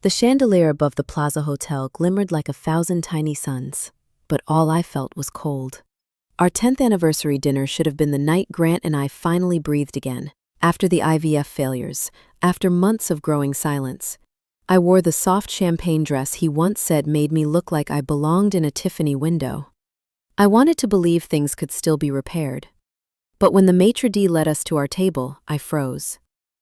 The chandelier above the Plaza Hotel glimmered like 1,000 tiny suns, but all I felt was cold. Our 10th anniversary dinner should have been the night Grant and I finally breathed again, after the IVF failures, after months of growing silence. I wore the soft champagne dress he once said made me look like I belonged in a Tiffany window. I wanted to believe things could still be repaired. But when the maitre d' led us to our table, I froze.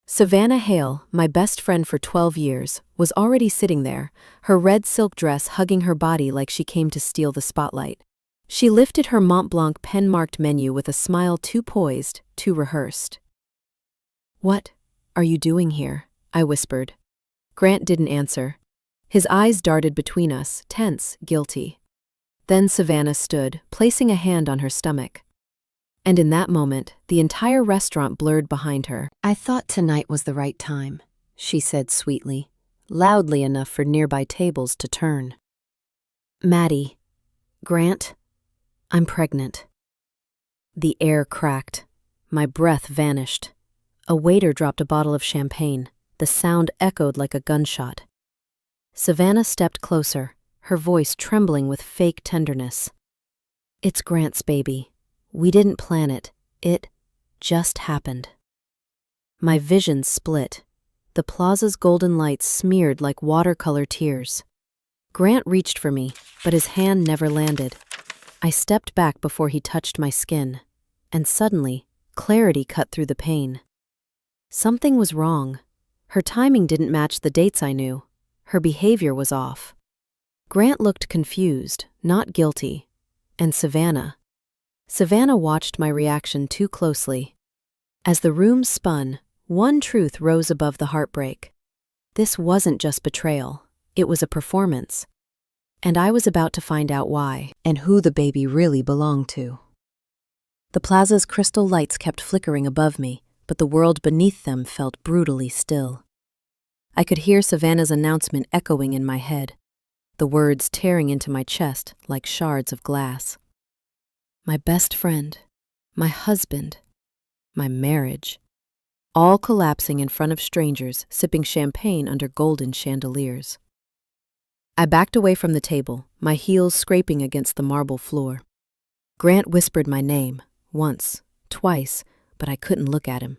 Savannah Hale, my best friend for 12 years, was already sitting there, her red silk dress hugging her body like she came to steal the spotlight. She lifted her Mont Blanc pen-marked menu with a smile too poised, too rehearsed. "What are you doing here?" I whispered. Grant didn't answer. His eyes darted between us, tense, guilty. Then Savannah stood, placing a hand on her stomach. And in that moment, the entire restaurant blurred behind her. "I thought tonight was the right time," she said sweetly, loudly enough for nearby tables to turn. "Maddie, Grant, I'm pregnant." The air cracked. My breath vanished. A waiter dropped a bottle of champagne. The sound echoed like a gunshot. Savannah stepped closer, her voice trembling with fake tenderness. "It's Grant's baby. We didn't plan it. It just happened." My vision split. The plaza's golden lights smeared like watercolor tears. Grant reached for me, but his hand never landed. I stepped back before he touched my skin, and suddenly, clarity cut through the pain. Something was wrong. Her timing didn't match the dates I knew. Her behavior was off. Grant looked confused, not guilty. And Savannah watched my reaction too closely. As the room spun, one truth rose above the heartbreak. This wasn't just betrayal. It was a performance. And I was about to find out why, and who the baby really belonged to. The plaza's crystal lights kept flickering above me, but the world beneath them felt brutally still. I could hear Savannah's announcement echoing in my head, the words tearing into my chest like shards of glass. My best friend, my husband, my marriage, all collapsing in front of strangers sipping champagne under golden chandeliers. I backed away from the table, my heels scraping against the marble floor. Grant whispered my name, once, twice, but I couldn't look at him.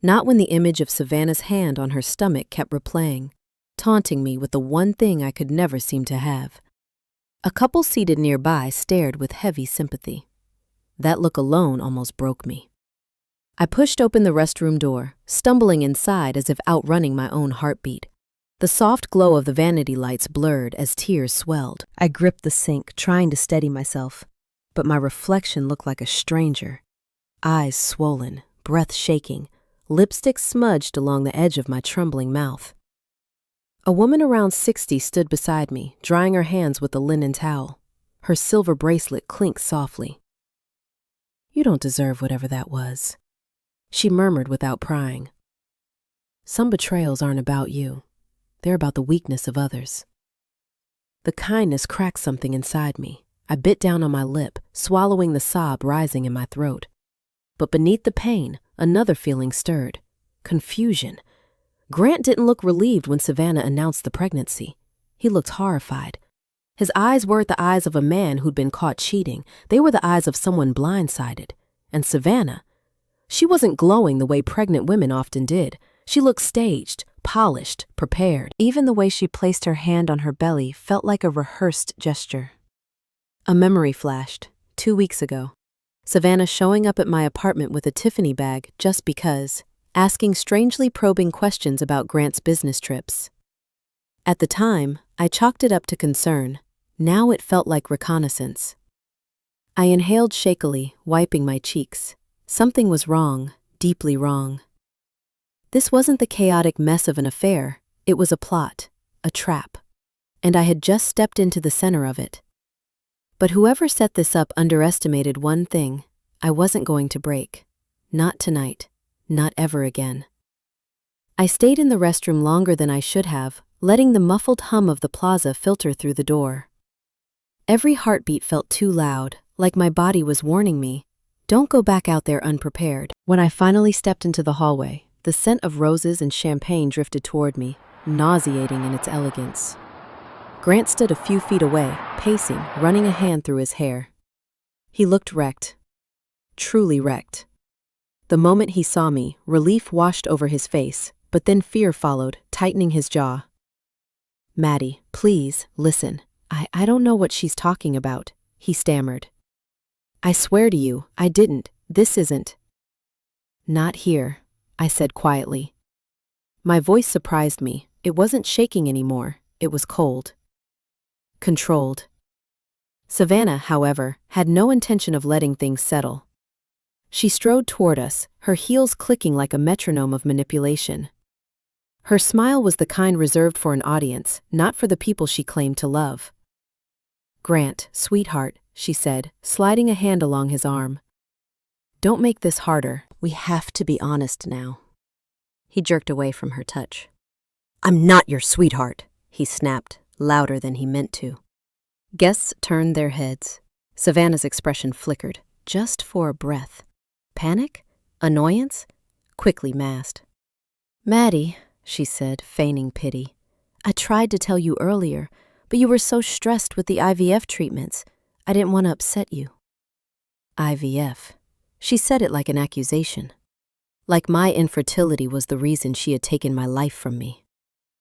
Not when the image of Savannah's hand on her stomach kept replaying, taunting me with the one thing I could never seem to have. A couple seated nearby stared with heavy sympathy. That look alone almost broke me. I pushed open the restroom door, stumbling inside as if outrunning my own heartbeat. The soft glow of the vanity lights blurred as tears swelled. I gripped the sink, trying to steady myself, but my reflection looked like a stranger. Eyes swollen, breath shaking, lipstick smudged along the edge of my trembling mouth. A woman around 60 stood beside me, drying her hands with a linen towel. Her silver bracelet clinked softly. "You don't deserve whatever that was," she murmured without prying. "Some betrayals aren't about you. They're about the weakness of others." The kindness cracked something inside me. I bit down on my lip, swallowing the sob rising in my throat. But beneath the pain, another feeling stirred. Confusion. Grant didn't look relieved when Savannah announced the pregnancy. He looked horrified. His eyes weren't the eyes of a man who'd been caught cheating. They were the eyes of someone blindsided. And Savannah, she wasn't glowing the way pregnant women often did. She looked staged, polished, prepared. Even the way she placed her hand on her belly felt like a rehearsed gesture. A memory flashed, 2 weeks ago. Savannah showing up at my apartment with a Tiffany bag just because, asking strangely probing questions about Grant's business trips. At the time, I chalked it up to concern. Now it felt like reconnaissance. I inhaled shakily, wiping my cheeks. Something was wrong, deeply wrong. This wasn't the chaotic mess of an affair. It was a plot, a trap. And I had just stepped into the center of it. But whoever set this up underestimated one thing. I wasn't going to break. Not tonight. Not ever again. I stayed in the restroom longer than I should have, letting the muffled hum of the plaza filter through the door. Every heartbeat felt too loud, like my body was warning me, don't go back out there unprepared. When I finally stepped into the hallway, the scent of roses and champagne drifted toward me, nauseating in its elegance. Grant stood a few feet away, pacing, running a hand through his hair. He looked wrecked. Truly wrecked. The moment he saw me, relief washed over his face, but then fear followed, tightening his jaw. "Maddie, please, listen. I don't know what she's talking about," he stammered. "I swear to you, I didn't. This isn't." "Not here," I said quietly. My voice surprised me. It wasn't shaking anymore. It was cold. Controlled. Savannah, however, had no intention of letting things settle. She strode toward us, her heels clicking like a metronome of manipulation. Her smile was the kind reserved for an audience, not for the people she claimed to love. "Grant, sweetheart," she said, sliding a hand along his arm. "Don't make this harder. We have to be honest now." He jerked away from her touch. "I'm not your sweetheart," he snapped, louder than he meant to. Guests turned their heads. Savannah's expression flickered, just for a breath. Panic? Annoyance? Quickly masked. "Maddie," she said, feigning pity, "I tried to tell you earlier, but you were so stressed with the IVF treatments. I didn't want to upset you." IVF. She said it like an accusation. Like my infertility was the reason she had taken my life from me.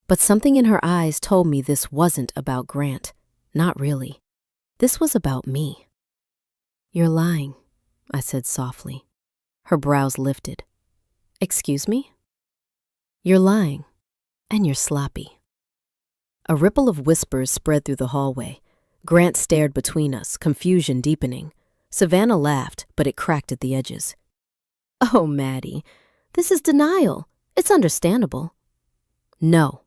But something in her eyes told me this wasn't about Grant. Not really. This was about me. "You're lying," I said softly. Her brows lifted. "Excuse me?" "You're lying, and you're sloppy." A ripple of whispers spread through the hallway. Grant stared between us, confusion deepening. Savannah laughed, but it cracked at the edges. "Oh, Maddie, this is denial. It's understandable." "No,"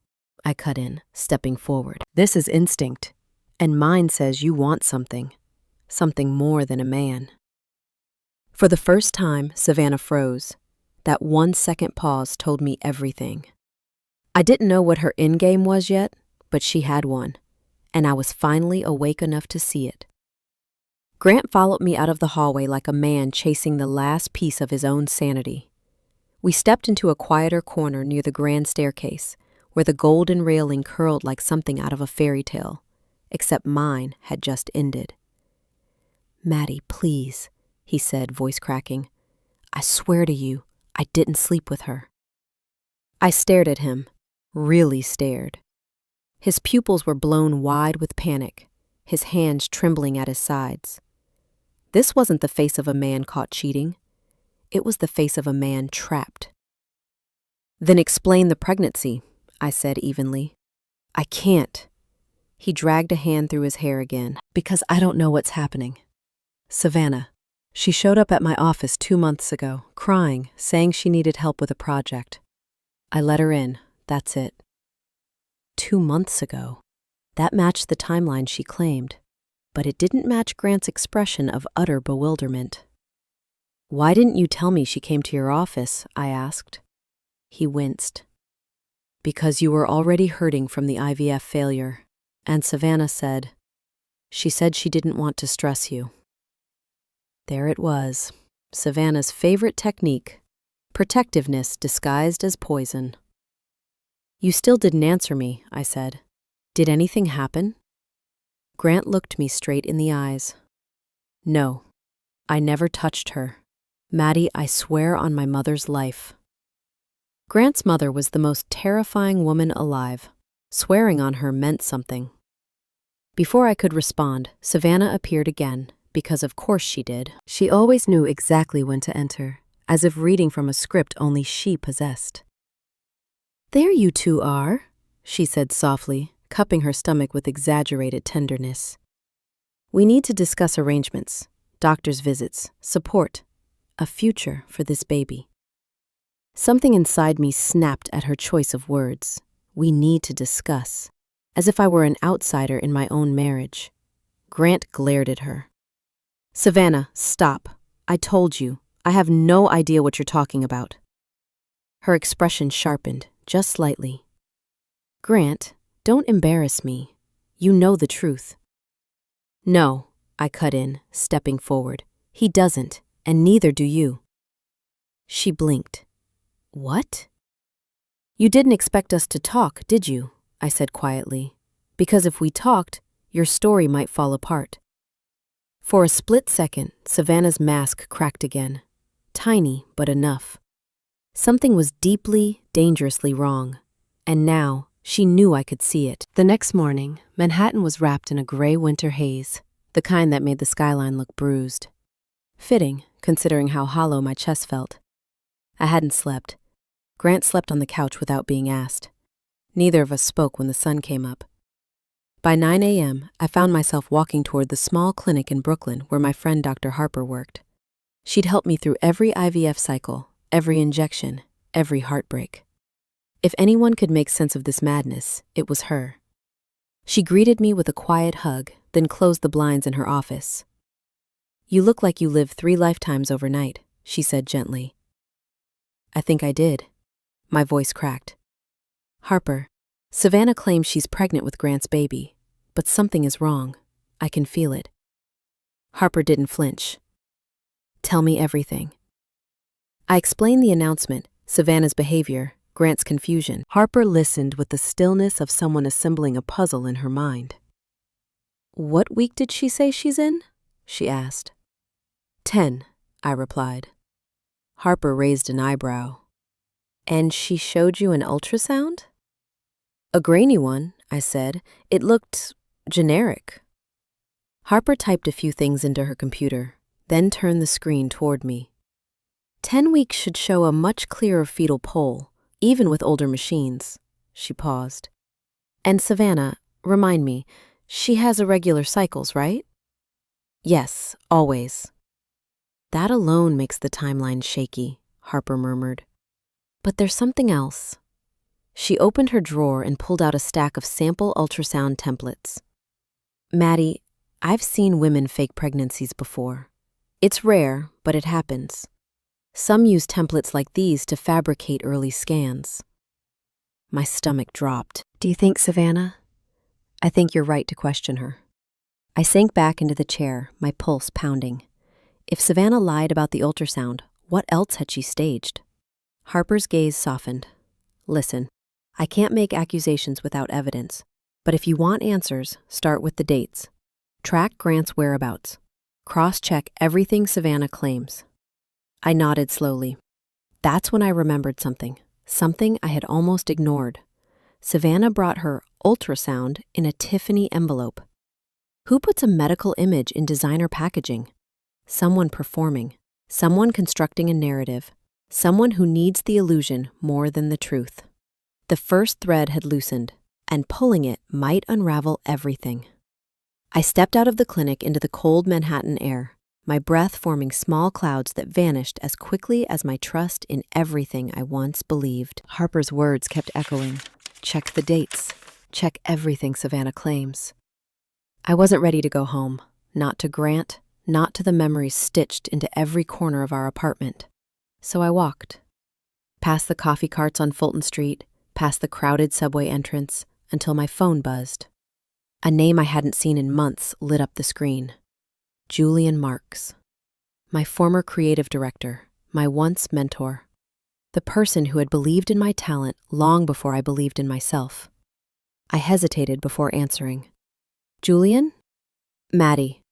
I cut in, stepping forward. "This is instinct, and mine says you want something more than a man." For the first time, Savannah froze. That 1-second pause told me everything. I didn't know what her endgame was yet, but she had one, and I was finally awake enough to see it. Grant followed me out of the hallway like a man chasing the last piece of his own sanity. We stepped into a quieter corner near the grand staircase, where the golden railing curled like something out of a fairy tale, except mine had just ended. "Maddie, please," he said, voice cracking. "I swear to you, I didn't sleep with her." I stared at him, really stared. His pupils were blown wide with panic, his hands trembling at his sides. This wasn't the face of a man caught cheating. It was the face of a man trapped. "Then explain the pregnancy," I said evenly. "I can't." He dragged a hand through his hair again. "Because I don't know what's happening. Savannah. She showed up at my office 2 months ago, crying, saying she needed help with a project. I let her in. That's it." 2 months ago. That matched the timeline she claimed, but it didn't match Grant's expression of utter bewilderment. "Why didn't you tell me she came to your office?" I asked. He winced. "Because you were already hurting from the IVF failure." And Savannah said, "She said she didn't want to stress you." There it was, Savannah's favorite technique, protectiveness disguised as poison. "You still didn't answer me," I said. "Did anything happen?" Grant looked me straight in the eyes. "No, I never touched her. Maddie, I swear on my mother's life." Grant's mother was the most terrifying woman alive. Swearing on her meant something. Before I could respond, Savannah appeared again, because of course she did. She always knew exactly when to enter, as if reading from a script only she possessed. "There you two are," she said softly, cupping her stomach with exaggerated tenderness. "We need to discuss arrangements, doctor's visits, support, a future for this baby." Something inside me snapped at her choice of words. "We need to discuss," as if I were an outsider in my own marriage. Grant glared at her. "Savannah, stop. I told you. I have no idea what you're talking about." Her expression sharpened, just slightly. "Grant, don't embarrass me. You know the truth." "No," I cut in, stepping forward. "He doesn't, and neither do you." She blinked. "What?" You didn't expect us to talk, did you? I said quietly. Because if we talked, your story might fall apart. For a split second, Savannah's mask cracked again. Tiny, but enough. Something was deeply, dangerously wrong. And now, she knew I could see it. The next morning, Manhattan was wrapped in a gray winter haze, the kind that made the skyline look bruised. Fitting, considering how hollow my chest felt. I hadn't slept. Grant slept on the couch without being asked. Neither of us spoke when the sun came up. By 9 a.m., I found myself walking toward the small clinic in Brooklyn where my friend Dr. Harper worked. She'd helped me through every IVF cycle, every injection, every heartbreak. If anyone could make sense of this madness, it was her. She greeted me with a quiet hug, then closed the blinds in her office. "You look like you lived 3 lifetimes overnight," she said gently. "I think I did." My voice cracked. "Harper, Savannah claims she's pregnant with Grant's baby, but something is wrong. I can feel it." Harper didn't flinch. "Tell me everything." I explained the announcement, Savannah's behavior, Grant's confusion. Harper listened with the stillness of someone assembling a puzzle in her mind. "What week did she say she's in?" she asked. 10, I replied. Harper raised an eyebrow. "And she showed you an ultrasound?" "A grainy one," I said. "It looked generic." Harper typed a few things into her computer, then turned the screen toward me. 10 weeks should show a much clearer fetal pole, even with older machines. She paused. "And Savannah, remind me, she has irregular cycles, right?" "Yes, always." "That alone makes the timeline shaky," Harper murmured. "But there's something else." She opened her drawer and pulled out a stack of sample ultrasound templates. "Maddie, I've seen women fake pregnancies before. It's rare, but it happens. Some use templates like these to fabricate early scans." My stomach dropped. "Do you think, Savannah?" "I think you're right to question her." I sank back into the chair, my pulse pounding. If Savannah lied about the ultrasound, what else had she staged? Harper's gaze softened. "Listen, I can't make accusations without evidence, but if you want answers, start with the dates. Track Grant's whereabouts. Cross-check everything Savannah claims." I nodded slowly. That's when I remembered something I had almost ignored. Savannah brought her ultrasound in a Tiffany envelope. Who puts a medical image in designer packaging? Someone performing, someone constructing a narrative, someone who needs the illusion more than the truth. The first thread had loosened, and pulling it might unravel everything. I stepped out of the clinic into the cold Manhattan air, my breath forming small clouds that vanished as quickly as my trust in everything I once believed. Harper's words kept echoing. Check the dates. Check everything Savannah claims. I wasn't ready to go home, not to Grant, not to the memories stitched into every corner of our apartment. So I walked. Past the coffee carts on Fulton Street, past the crowded subway entrance, until my phone buzzed. A name I hadn't seen in months lit up the screen. Julian Marks. My former creative director, my once mentor. The person who had believed in my talent long before I believed in myself. I hesitated before answering. "Julian?" "Maddie."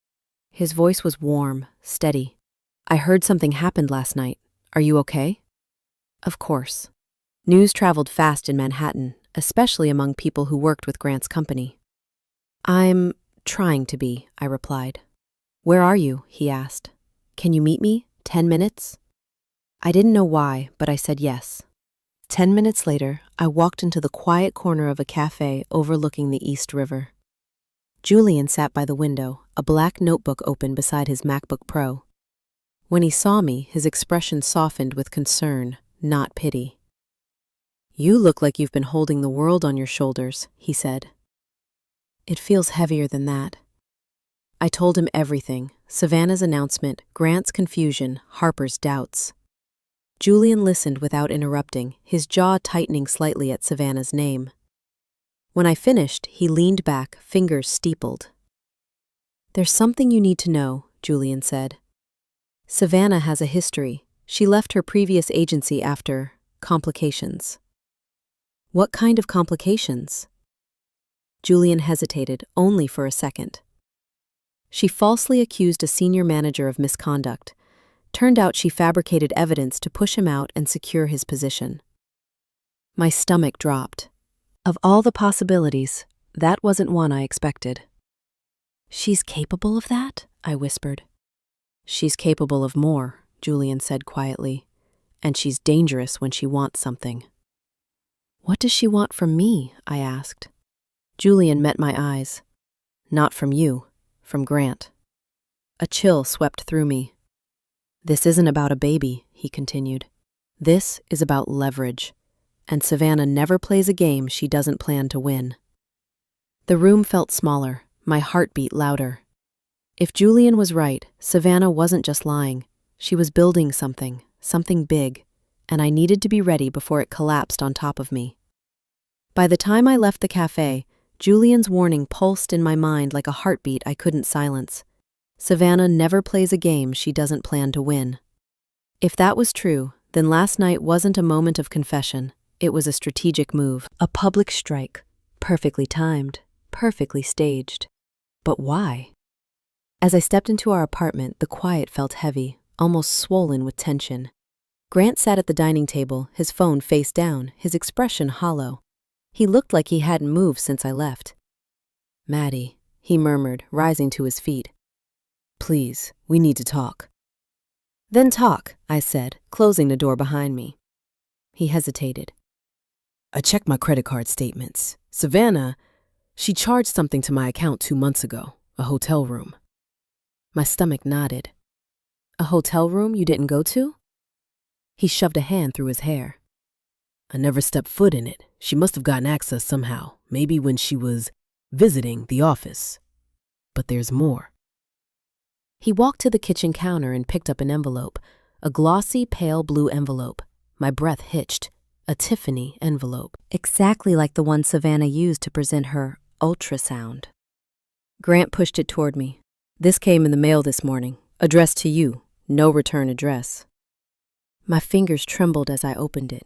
His voice was warm, steady. "I heard something happened last night. Are you okay?" Of course. News traveled fast in Manhattan, especially among people who worked with Grant's company. "I'm trying to be," I replied. "Where are you?" he asked. "Can you meet me? 10 minutes?" I didn't know why, but I said yes. 10 minutes later, I walked into the quiet corner of a cafe overlooking the East River. Julian sat by the window, a black notebook open beside his MacBook Pro. When he saw me, his expression softened with concern, not pity. "You look like you've been holding the world on your shoulders," he said. "It feels heavier than that." I told him everything, Savannah's announcement, Grant's confusion, Harper's doubts. Julian listened without interrupting, his jaw tightening slightly at Savannah's name. When I finished, he leaned back, fingers steepled. "There's something you need to know," Julian said. "Savannah has a history. She left her previous agency after complications." What kind of complications? Julian hesitated only for a second. She falsely accused a senior manager of misconduct. Turned out she fabricated evidence to push him out and secure his position. My stomach dropped. Of all the possibilities, that wasn't one I expected. She's capable of that? I whispered. She's capable of more, Julian said quietly, and she's dangerous when she wants something. What does she want from me? I asked. Julian met my eyes. Not from you, from Grant. A chill swept through me. This isn't about a baby, he continued. This is about leverage, and Savannah never plays a game she doesn't plan to win. The room felt smaller, my heart beat louder. If Julian was right, Savannah wasn't just lying. She was building something big, and I needed to be ready before it collapsed on top of me. By the time I left the cafe, Julian's warning pulsed in my mind like a heartbeat I couldn't silence. Savannah never plays a game she doesn't plan to win. If that was true, then last night wasn't a moment of confession. It was a strategic move, a public strike, perfectly timed, perfectly staged. But why? As I stepped into our apartment, the quiet felt heavy, almost swollen with tension. Grant sat at the dining table, his phone face down, his expression hollow. He looked like he hadn't moved since I left. "Maddie," he murmured, rising to his feet. "Please, we need to talk." "Then talk," I said, closing the door behind me. He hesitated. "I checked my credit card statements. Savannah, she charged something to my account 2 months ago, a hotel room." My stomach nodded. "A hotel room you didn't go to?" He shoved a hand through his hair. "I never stepped foot in it. She must have gotten access somehow, maybe when she was visiting the office. But there's more." He walked to the kitchen counter and picked up an envelope, a glossy, pale blue envelope. My breath hitched. A Tiffany envelope, exactly like the one Savannah used to present her ultrasound. Grant pushed it toward me. "This came in the mail this morning, addressed to you, no return address." My fingers trembled as I opened it.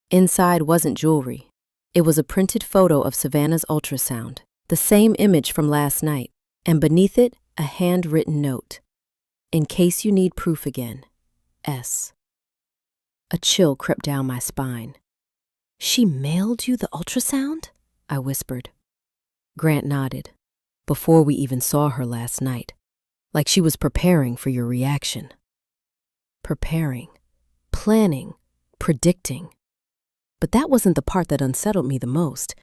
Inside wasn't jewelry. It was a printed photo of Savannah's ultrasound, the same image from last night, and beneath it, a handwritten note. "In case you need proof again, S." A chill crept down my spine. "She mailed you the ultrasound?" I whispered. Grant nodded. "Before we even saw her last night. Like she was preparing for your reaction." Preparing, planning, predicting. But that wasn't the part that unsettled me the most.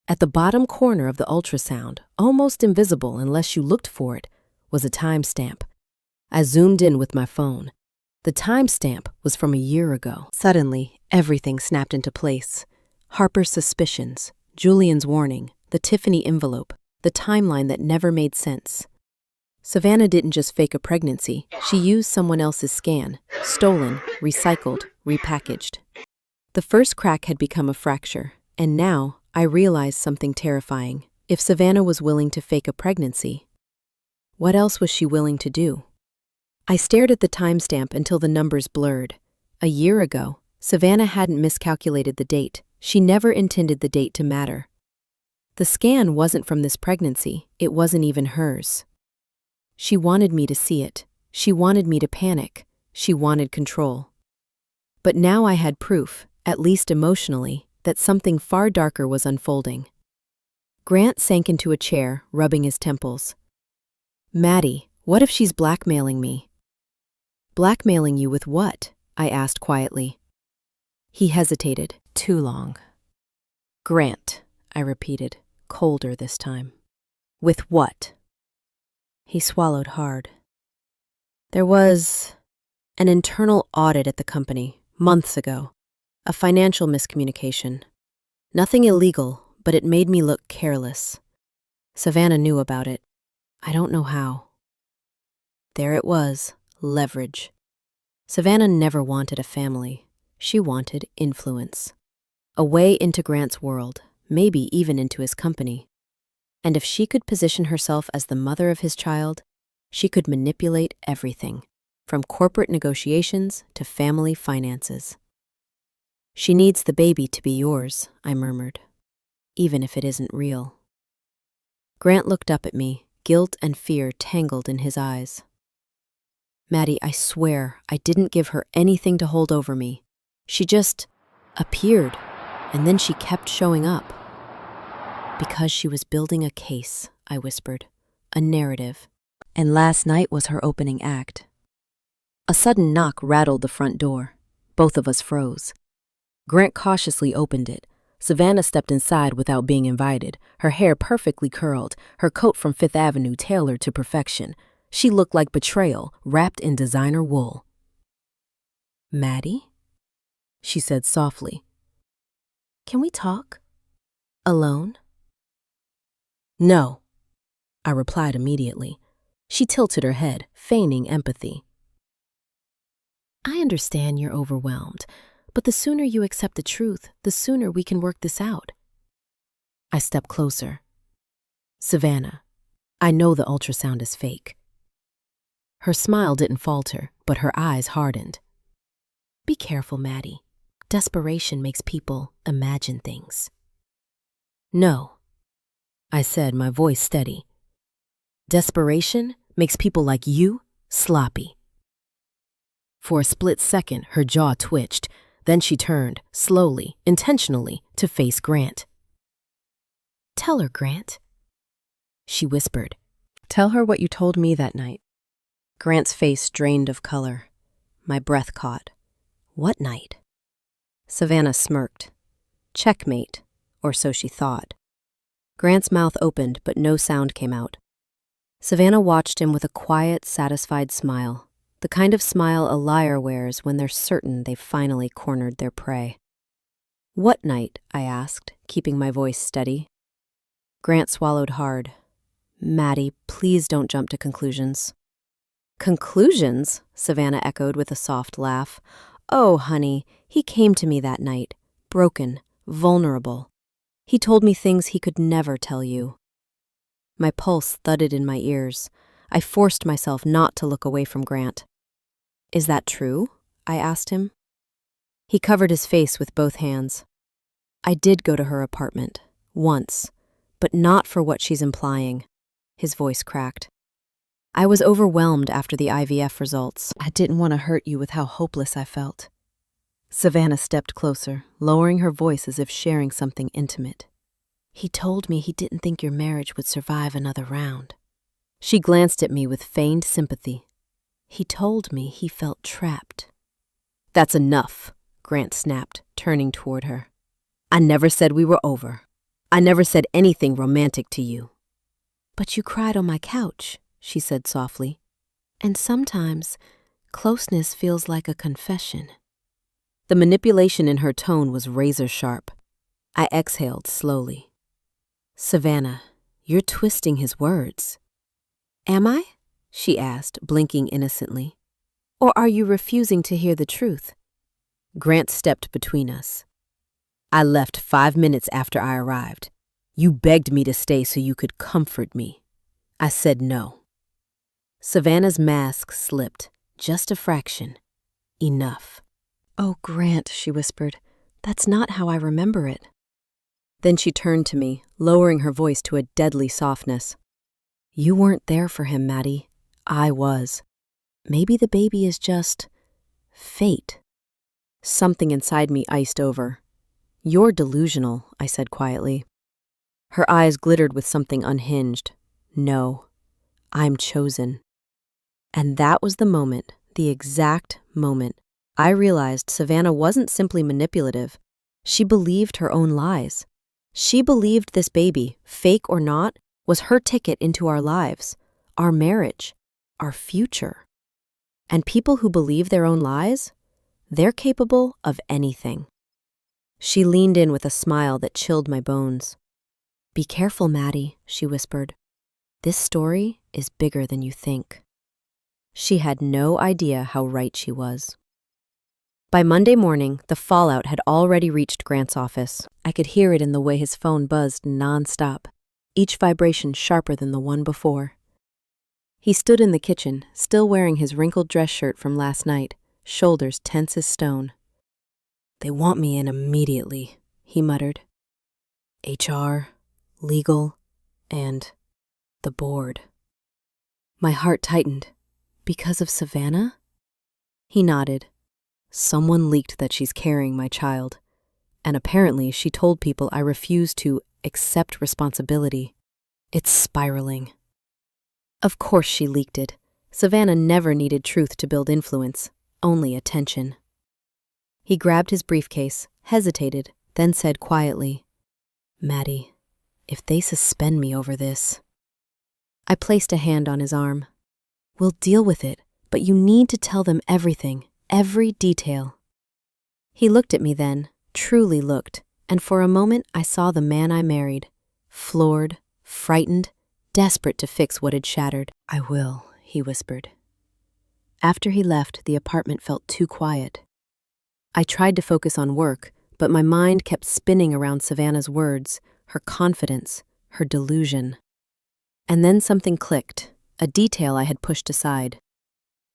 At the bottom corner of the ultrasound, almost invisible unless you looked for it, was a timestamp. I zoomed in with my phone. The timestamp was from a year ago. Suddenly, everything snapped into place. Harper's suspicions, Julian's warning, the Tiffany envelope, the timeline that never made sense. Savannah didn't just fake a pregnancy. She used someone else's scan, stolen, recycled, repackaged. The first crack had become a fracture, and now I realized something terrifying. If Savannah was willing to fake a pregnancy, what else was she willing to do? I stared at the timestamp until the numbers blurred. A year ago, Savannah hadn't miscalculated the date. She never intended the date to matter. The scan wasn't from this pregnancy. It wasn't even hers. She wanted me to see it. She wanted me to panic. She wanted control. But now I had proof, at least emotionally, that something far darker was unfolding. Grant sank into a chair, rubbing his temples. "Maddie, what if she's blackmailing me?" "Blackmailing you with what?" I asked quietly. He hesitated. Too long. "Grant," I repeated, colder this time. "With what?" He swallowed hard. "There was an internal audit at the company, months ago. A financial miscommunication. Nothing illegal, but it made me look careless. Savannah knew about it. I don't know how." There it was. Leverage. Savannah never wanted a family. She wanted influence. A way into Grant's world, maybe even into his company. And if she could position herself as the mother of his child, she could manipulate everything, from corporate negotiations to family finances. She needs the baby to be yours, I murmured, even if it isn't real. Grant looked up at me, guilt and fear tangled in his eyes. Maddie, I swear I didn't give her anything to hold over me. She just appeared, and then she kept showing up. Because she was building a case, I whispered, a narrative. And last night was her opening act. A sudden knock rattled the front door. Both of us froze. Grant cautiously opened it. Savannah stepped inside without being invited, her hair perfectly curled, her coat from Fifth Avenue tailored to perfection. She looked like Betrayal, wrapped in designer wool. "Maddie?" she said softly. "Can we talk? Alone?" "No," I replied immediately. She tilted her head, feigning empathy. "I understand you're overwhelmed, but the sooner you accept the truth, the sooner we can work this out." I stepped closer. "Savannah, I know the ultrasound is fake." Her smile didn't falter, but her eyes hardened. "Be careful, Maddie. Desperation makes people imagine things." "No," I said, my voice steady. "Desperation makes people like you sloppy." For a split second, her jaw twitched. Then she turned, slowly, intentionally, to face Grant. "Tell her, Grant," she whispered. "Tell her what you told me that night." Grant's face drained of color. My breath caught. "What night?" Savannah smirked. Checkmate, or so she thought. Grant's mouth opened, but no sound came out. Savannah watched him with a quiet, satisfied smile, the kind of smile a liar wears when they're certain they've finally cornered their prey. "What night?" I asked, keeping my voice steady. Grant swallowed hard. "Maddie, please don't jump to conclusions." "Conclusions?" Savannah echoed with a soft laugh. "Oh, honey, he came to me that night, broken, vulnerable. He told me things he could never tell you." My pulse thudded in my ears. I forced myself not to look away from Grant. "Is that true?" I asked him. He covered his face with both hands. "I did go to her apartment, once, but not for what she's implying." His voice cracked. "I was overwhelmed after the IVF results. I didn't want to hurt you with how hopeless I felt." Savannah stepped closer, lowering her voice as if sharing something intimate. "He told me he didn't think your marriage would survive another round." She glanced at me with feigned sympathy. "He told me he felt trapped." "That's enough," Grant snapped, turning toward her. "I never said we were over. I never said anything romantic to you." "But you cried on my couch," she said softly. "And sometimes closeness feels like a confession." The manipulation in her tone was razor sharp. I exhaled slowly. "Savannah, you're twisting his words." "Am I?" she asked, blinking innocently. "Or are you refusing to hear the truth?" Grant stepped between us. "I left 5 minutes after I arrived. You begged me to stay so you could comfort me. I said no." Savannah's mask slipped, just a fraction. "Enough." "Oh, Grant," she whispered, "that's not how I remember it." Then she turned to me, lowering her voice to a deadly softness. "You weren't there for him, Maddie. I was. Maybe the baby is just fate." Something inside me iced over. "You're delusional," I said quietly. Her eyes glittered with something unhinged. "No, I'm chosen." And that was the moment, the exact moment, I realized Savannah wasn't simply manipulative. She believed her own lies. She believed this baby, fake or not, was her ticket into our lives, our marriage, our future. And people who believe their own lies, they're capable of anything. She leaned in with a smile that chilled my bones. "Be careful, Maddie," she whispered. "This story is bigger than you think." She had no idea how right she was. By Monday morning, the fallout had already reached Grant's office. I could hear it in the way his phone buzzed nonstop, each vibration sharper than the one before. He stood in the kitchen, still wearing his wrinkled dress shirt from last night, shoulders tense as stone. They want me in immediately, he muttered. HR, legal, and the board. My heart tightened. Because of Savannah? He nodded. Someone leaked that she's carrying my child, and apparently she told people I refuse to accept responsibility. It's spiraling. Of course she leaked it. Savannah never needed truth to build influence, only attention. He grabbed his briefcase, hesitated, then said quietly, Maddie, if they suspend me over this. I placed a hand on his arm. We'll deal with it, but you need to tell them everything, every detail. He looked at me then, truly looked, and for a moment I saw the man I married, floored, frightened, desperate to fix what had shattered. I will, he whispered. After he left, the apartment felt too quiet. I tried to focus on work, but my mind kept spinning around Savannah's words, her confidence, her delusion. And then something clicked, a detail I had pushed aside.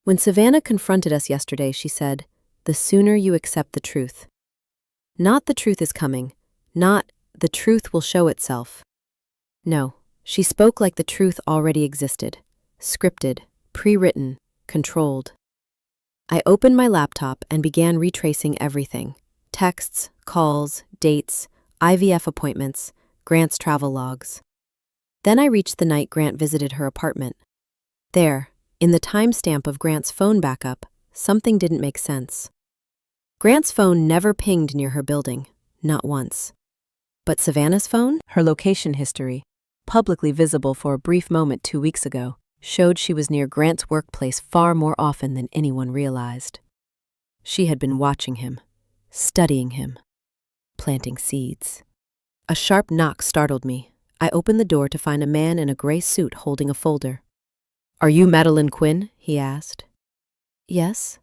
When Savannah confronted us yesterday, she said, the sooner you accept the truth. Not the truth is coming, not the truth will show itself. No, she spoke like the truth already existed, scripted, pre-written, controlled. I opened my laptop and began retracing everything. Texts, calls, dates, IVF appointments, Grant's travel logs. Then I reached the night Grant visited her apartment. There, in the timestamp of Grant's phone backup, something didn't make sense. Grant's phone never pinged near her building, not once. But Savannah's phone, her location history, publicly visible for a brief moment 2 weeks ago, showed she was near Grant's workplace far more often than anyone realized. She had been watching him, studying him, planting seeds. A sharp knock startled me. I opened the door to find a man in a gray suit holding a folder. Are you Madeline Quinn? He asked. Yes.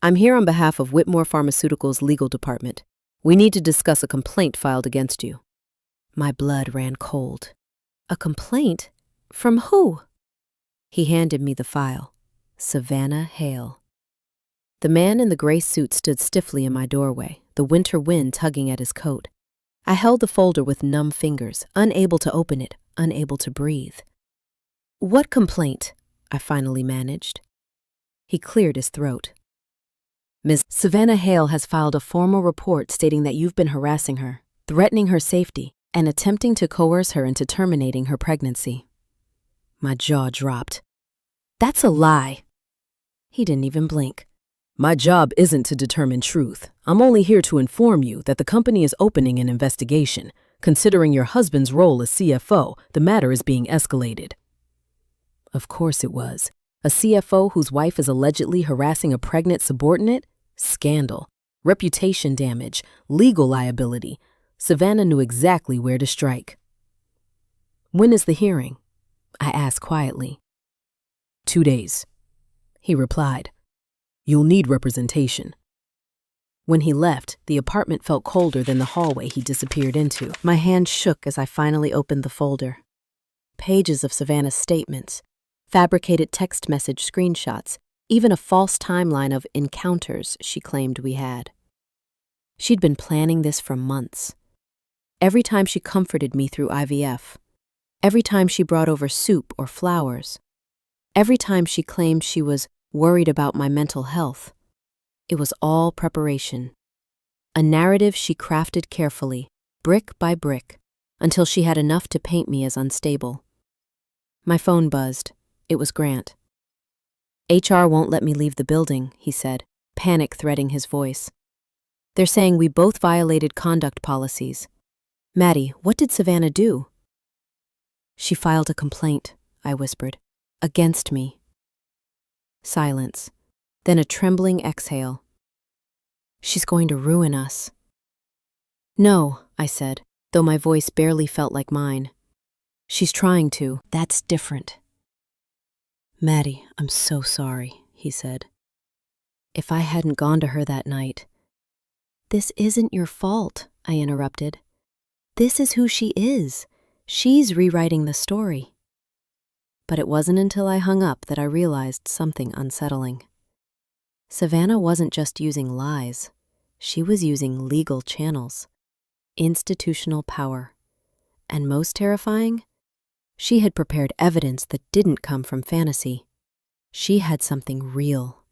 I'm here on behalf of Whitmore Pharmaceuticals' legal department. We need to discuss a complaint filed against you. My blood ran cold. A complaint? From who? He handed me the file. Savannah Hale. The man in the gray suit stood stiffly in my doorway, the winter wind tugging at his coat. I held the folder with numb fingers, unable to open it, unable to breathe. What complaint? I finally managed. He cleared his throat. Ms. Savannah Hale has filed a formal report stating that you've been harassing her, threatening her safety, and attempting to coerce her into terminating her pregnancy. My jaw dropped. That's a lie. He didn't even blink. My job isn't to determine truth. I'm only here to inform you that the company is opening an investigation. Considering your husband's role as CFO, the matter is being escalated. Of course it was. A CFO whose wife is allegedly harassing a pregnant subordinate? Scandal. Reputation damage. Legal liability. Savannah knew exactly where to strike. When is the hearing? I asked quietly. 2 days. He replied. You'll need representation. When he left, the apartment felt colder than the hallway he disappeared into. My hand shook as I finally opened the folder. Pages of Savannah's statements, fabricated text message screenshots, even a false timeline of encounters she claimed we had. She'd been planning this for months. Every time she comforted me through IVF, every time she brought over soup or flowers, every time she claimed she was worried about my mental health, it was all preparation. A narrative she crafted carefully, brick by brick, until she had enough to paint me as unstable. My phone buzzed. It was Grant. HR won't let me leave the building, he said, panic threading his voice. They're saying we both violated conduct policies. Maddie, what did Savannah do? She filed a complaint, I whispered, against me. Silence, then a trembling exhale. She's going to ruin us. No, I said, though my voice barely felt like mine. She's trying to. That's different. Maddie, I'm so sorry, he said. If I hadn't gone to her that night. This isn't your fault, I interrupted. This is who she is. She's rewriting the story. But it wasn't until I hung up that I realized something unsettling. Savannah wasn't just using lies. She was using legal channels, institutional power, and most terrifying, she had prepared evidence that didn't come from fantasy. She had something real,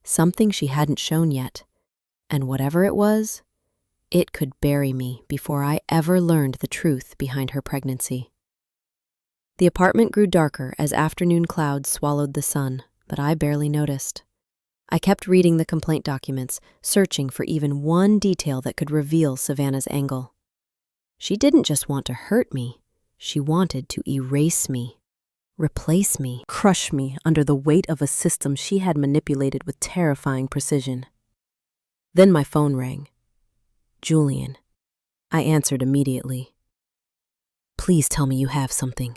something she hadn't shown yet, and whatever it was, it could bury me before I ever learned the truth behind her pregnancy. The apartment grew darker as afternoon clouds swallowed the sun, but I barely noticed. I kept reading the complaint documents, searching for even one detail that could reveal Savannah's angle. She didn't just want to hurt me, she wanted to erase me, replace me, crush me under the weight of a system she had manipulated with terrifying precision. Then my phone rang. Julian. I answered immediately. Please tell me you have something.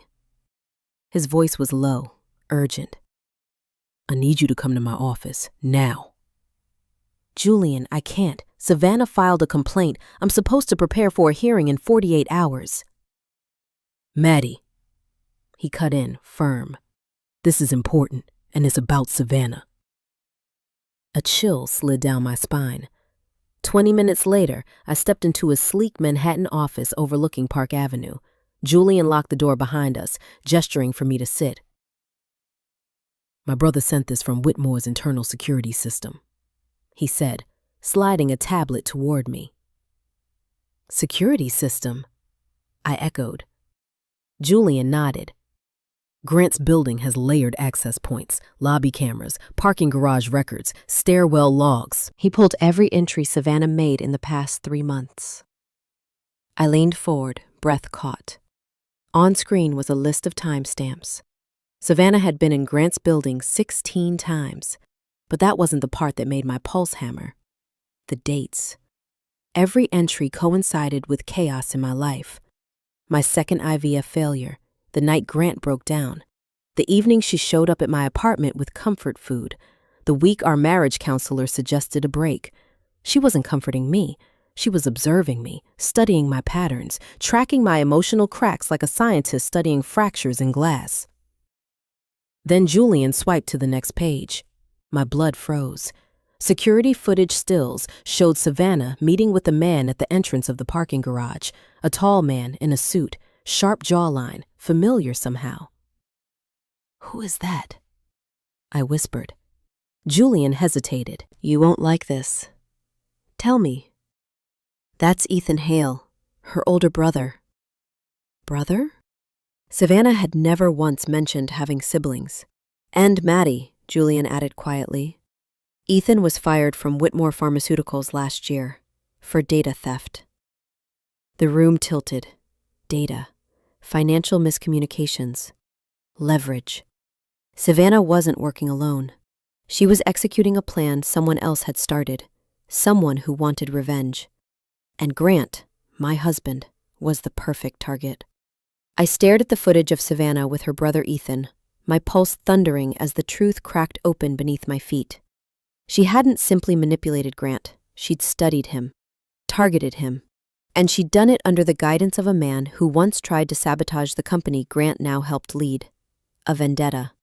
His voice was low, urgent. I need you to come to my office, now. Julian, I can't. Savannah filed a complaint. I'm supposed to prepare for a hearing in 48 hours. Maddie. He cut in, firm. This is important, and it's about Savannah. A chill slid down my spine. 20 minutes later, I stepped into a sleek Manhattan office overlooking Park Avenue. Julian locked the door behind us, gesturing for me to sit. My brother sent this from Whitmore's internal security system, he said, sliding a tablet toward me. Security system? I echoed. Julian nodded. Grant's building has layered access points, lobby cameras, parking garage records, stairwell logs. He pulled every entry Savannah made in the past 3 months. I leaned forward, breath caught. On screen was a list of timestamps. Savannah had been in Grant's building 16 times, but that wasn't the part that made my pulse hammer. The dates. Every entry coincided with chaos in my life. My second IVF failure, the night Grant broke down, the evening she showed up at my apartment with comfort food, the week our marriage counselor suggested a break. She wasn't comforting me. She was observing me, studying my patterns, tracking my emotional cracks like a scientist studying fractures in glass. Then Julian swiped to the next page. My blood froze. Security footage stills showed Savannah meeting with a man at the entrance of the parking garage, a tall man in a suit, sharp jawline, familiar somehow. Who is that? I whispered. Julian hesitated. You won't like this. Tell me. That's Ethan Hale, her older brother. Brother? Savannah had never once mentioned having siblings. And Maddie, Julian added quietly. Ethan was fired from Whitmore Pharmaceuticals last year for data theft. The room tilted. Data. Financial miscommunications. Leverage. Savannah wasn't working alone. She was executing a plan someone else had started, someone who wanted revenge. And Grant, my husband, was the perfect target. I stared at the footage of Savannah with her brother Ethan, my pulse thundering as the truth cracked open beneath my feet. She hadn't simply manipulated Grant. She'd studied him, targeted him, and she'd done it under the guidance of a man who once tried to sabotage the company Grant now helped lead. A vendetta.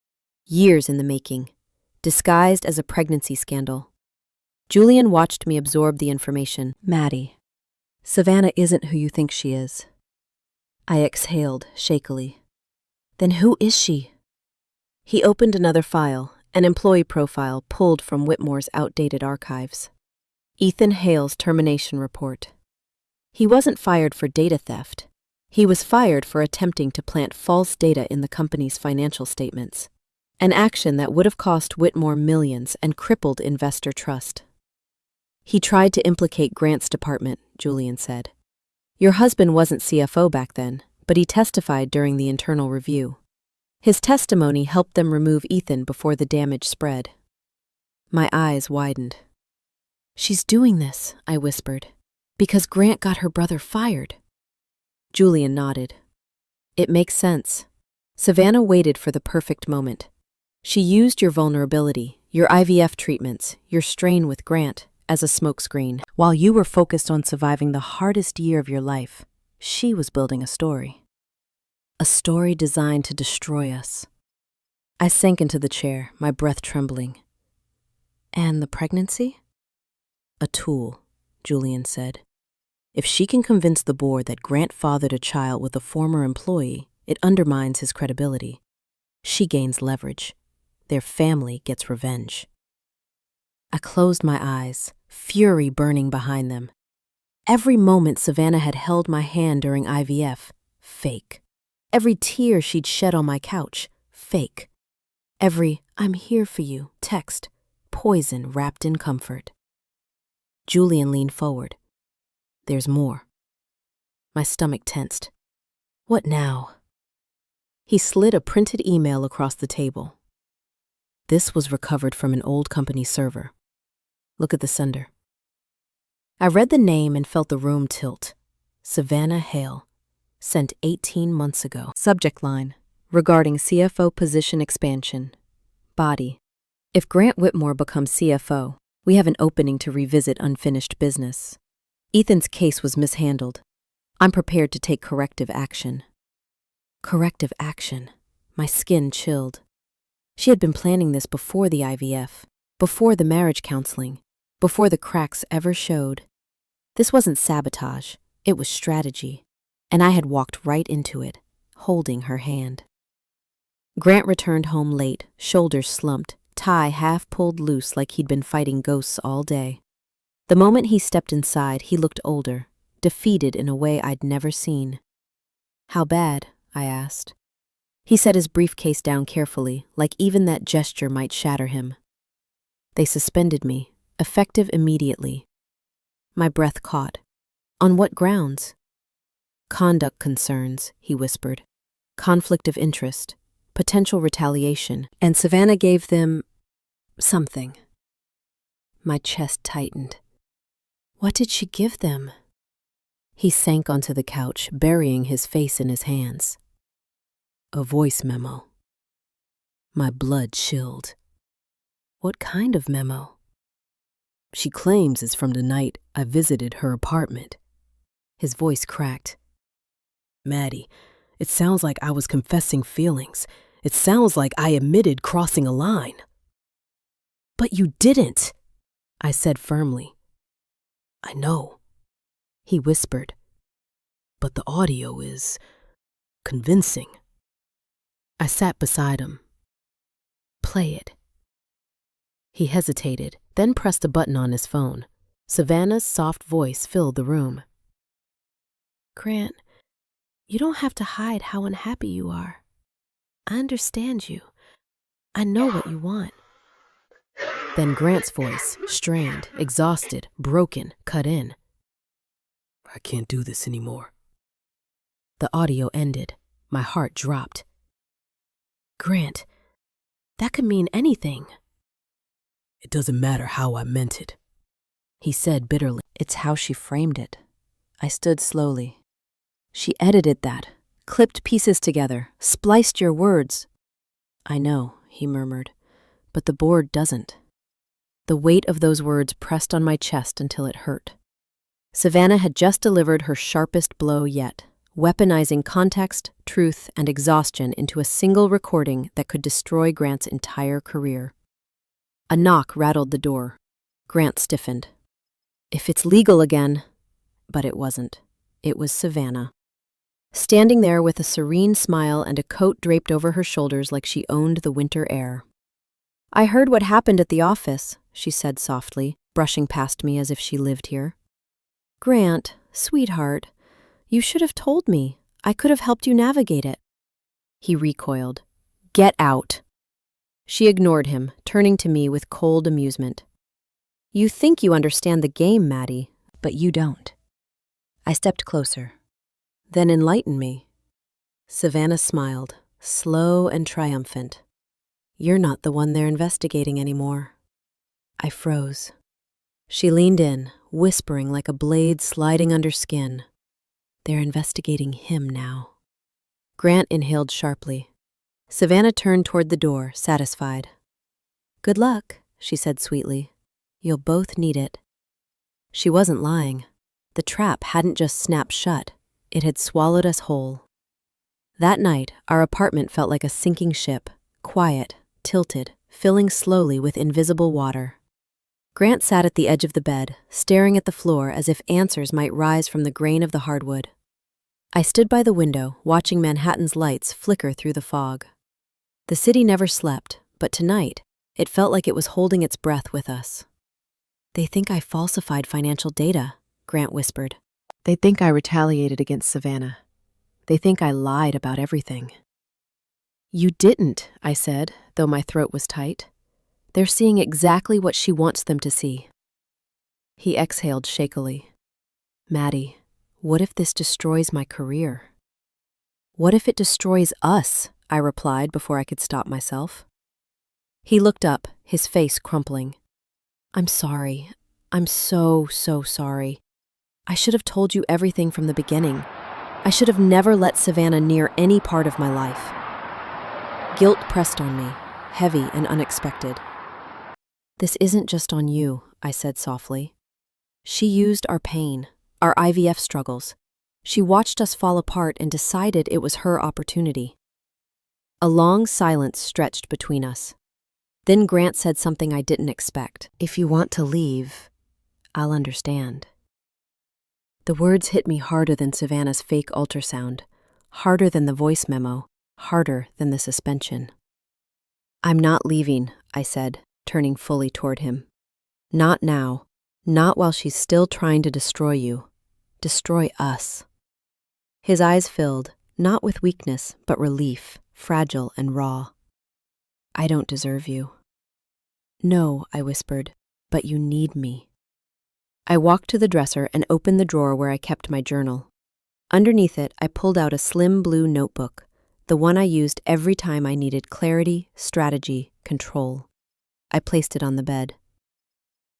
Years in the making, disguised as a pregnancy scandal. Julian watched me absorb the information. Maddie, Savannah isn't who you think she is. I exhaled shakily. Then who is she? He opened another file, an employee profile pulled from Whitmore's outdated archives. Ethan Hale's termination report. He wasn't fired for data theft. He was fired for attempting to plant false data in the company's financial statements, an action that would have cost Whitmore millions and crippled investor trust. He tried to implicate Grant's department, Julian said. Your husband wasn't CFO back then, but he testified during the internal review. His testimony helped them remove Ethan before the damage spread. My eyes widened. She's doing this, I whispered, because Grant got her brother fired. Julian nodded. It makes sense. Savannah waited for the perfect moment. She used your vulnerability, your IVF treatments, your strain with Grant, as a smokescreen. While you were focused on surviving the hardest year of your life, she was building a story. A story designed to destroy us. I sank into the chair, my breath trembling. And the pregnancy? A tool, Julian said. If she can convince the board that Grant fathered a child with a former employee, it undermines his credibility. She gains leverage. Their family gets revenge. I closed my eyes, fury burning behind them. Every moment Savannah had held my hand during IVF, fake. Every tear she'd shed on my couch, fake. Every "I'm here for you" text, poison wrapped in comfort. Julian leaned forward. There's more. My stomach tensed. What now? He slid a printed email across the table. This was recovered from an old company server. Look at the sender. I read the name and felt the room tilt. Savannah Hale, sent 18 months ago. Subject line, regarding CFO position expansion. Body, if Grant Whitmore becomes CFO, we have an opening to revisit unfinished business. Ethan's case was mishandled. I'm prepared to take corrective action. Corrective action. My skin chilled. She had been planning this before the IVF, before the marriage counseling, before the cracks ever showed. This wasn't sabotage, it was strategy, and I had walked right into it, holding her hand. Grant returned home late, shoulders slumped, tie half pulled loose like he'd been fighting ghosts all day. The moment he stepped inside, he looked older, defeated in a way I'd never seen. How bad? I asked. He set his briefcase down carefully, like even that gesture might shatter him. They suspended me, effective immediately. My breath caught. On what grounds? Conduct concerns, he whispered. Conflict of interest, potential retaliation, and Savannah gave them something. My chest tightened. What did she give them? He sank onto the couch, burying his face in his hands. A voice memo. My blood chilled. What kind of memo? She claims it's from the night I visited her apartment. His voice cracked. Maddie, it sounds like I was confessing feelings. It sounds like I admitted crossing a line. But you didn't, I said firmly. I know, he whispered. But the audio is convincing. I sat beside him. Play it. He hesitated, then pressed a button on his phone. Savannah's soft voice filled the room. Grant, you don't have to hide how unhappy you are. I understand you. I know what you want. Then Grant's voice, strained, exhausted, broken, cut in. I can't do this anymore. The audio ended. My heart dropped. Grant, that could mean anything. It doesn't matter how I meant it, he said bitterly. It's how she framed it. I stood slowly. She edited that, clipped pieces together, spliced your words. I know, he murmured, but the board doesn't. The weight of those words pressed on my chest until it hurt. Savannah had just delivered her sharpest blow yet, weaponizing context, truth, and exhaustion into a single recording that could destroy Grant's entire career. A knock rattled the door. Grant stiffened. If it's legal again. But it wasn't. It was Savannah. Standing there with a serene smile and a coat draped over her shoulders like she owned the winter air. I heard what happened at the office, she said softly, brushing past me as if she lived here. Grant, sweetheart, you should have told me. I could have helped you navigate it. He recoiled. Get out. She ignored him, turning to me with cold amusement. You think you understand the game, Maddie, but you don't. I stepped closer. Then enlighten me. Savannah smiled, slow and triumphant. You're not the one they're investigating anymore. I froze. She leaned in, whispering like a blade sliding under skin. They're investigating him now. Grant inhaled sharply. Savannah turned toward the door, satisfied. Good luck, she said sweetly. You'll both need it. She wasn't lying. The trap hadn't just snapped shut. It had swallowed us whole. That night, our apartment felt like a sinking ship, quiet, tilted, filling slowly with invisible water. Grant sat at the edge of the bed, staring at the floor as if answers might rise from the grain of the hardwood. I stood by the window, watching Manhattan's lights flicker through the fog. The city never slept, but tonight, it felt like it was holding its breath with us. "They think I falsified financial data," Grant whispered. "They think I retaliated against Savannah. They think I lied about everything." "You didn't," I said, though my throat was tight. "They're seeing exactly what she wants them to see." He exhaled shakily. "Maddie, what if this destroys my career?" "What if it destroys us?" I replied before I could stop myself. He looked up, his face crumpling. "I'm sorry. I'm so sorry. I should have told you everything from the beginning. I should have never let Savannah near any part of my life." Guilt pressed on me, heavy and unexpected. "This isn't just on you," I said softly. "She used our pain, our IVF struggles. She watched us fall apart and decided it was her opportunity." A long silence stretched between us. Then Grant said something I didn't expect. "If you want to leave, I'll understand." The words hit me harder than Savannah's fake ultrasound, harder than the voice memo, harder than the suspension. "I'm not leaving," I said, turning fully toward him. "Not now. Not while she's still trying to destroy you. Destroy us." His eyes filled, not with weakness, but relief, fragile and raw. "I don't deserve you." "No," I whispered, "but you need me." I walked to the dresser and opened the drawer where I kept my journal. Underneath it, I pulled out a slim blue notebook, the one I used every time I needed clarity, strategy, control. I placed it on the bed.